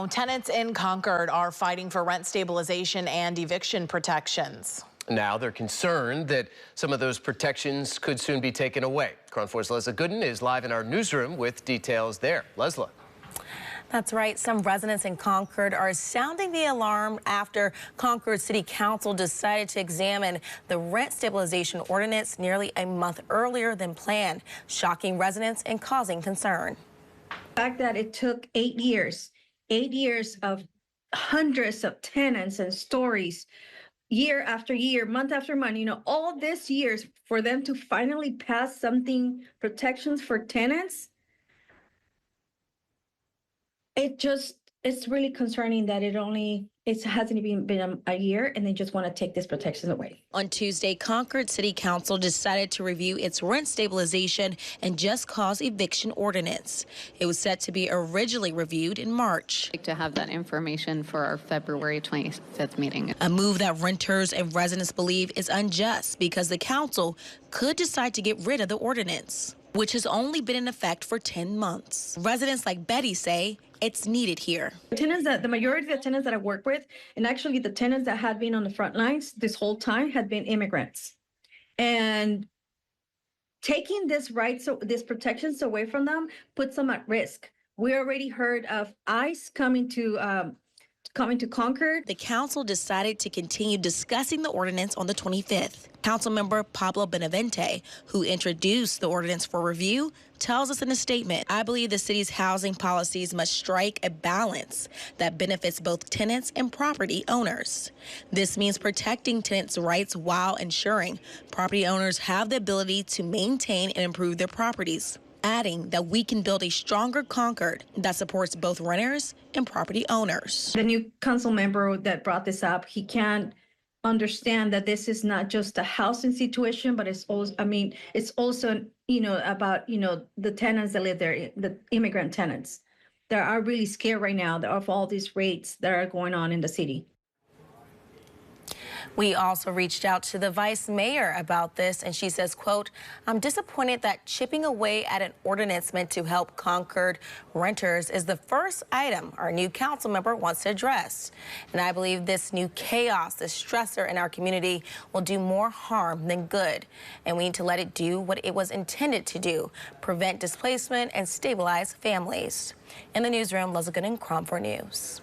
Now, tenants in Concord are fighting for rent stabilization and eviction protections. Now they're concerned that some of those protections could soon be taken away. KRON 4's Leslie Gooden is live in our newsroom with details there. Leslie. That's right. Some residents in Concord are sounding the alarm after Concord City Council decided to examine the rent stabilization ordinance nearly a month earlier than planned, shocking residents and causing concern. The fact that it took 8 years of hundreds of tenants and stories, year after year, month after month, all this years for them to finally pass something, protections for tenants, it's really concerning that it hasn't even been a year and they just want to take these protections away. On Tuesday, Concord City Council decided to review its rent stabilization and just cause eviction ordinance. It was set to be originally reviewed in March. I'd like to have that information for our February 25th meeting. A move that renters and residents believe is unjust because the council could decide to get rid of the ordinance, which has only been in effect for 10 months. Residents like Betty say it's needed here. The majority of the tenants that I work with, and actually the tenants that had been on the front lines this whole time, had been immigrants. And taking these these protections away from them puts them at risk. We already heard of ICE coming to Concord. The council decided to continue discussing the ordinance on the 25th. Councilmember Pablo Benavente, who introduced the ordinance for review, tells us in a statement, "I believe the city's housing policies must strike a balance that benefits both tenants and property owners. This means protecting tenants' rights while ensuring property owners have the ability to maintain and improve their properties," adding that we can build a stronger Concord that supports both renters and property owners. The new council member that brought this up, he can't understand that this is not just a housing situation, but it's also, it's also, about, the tenants that live there, the immigrant tenants that are really scared right now of all these rates that are going on in the city. We also reached out to the vice mayor about this, and she says, quote, "I'm disappointed that chipping away at an ordinance meant to help Concord renters is the first item our new council member wants to address. And I believe this new chaos, this stressor in our community will do more harm than good. And we need to let it do what it was intended to do, prevent displacement and stabilize families." In the newsroom, Leslie Gooden, KRON 4 News.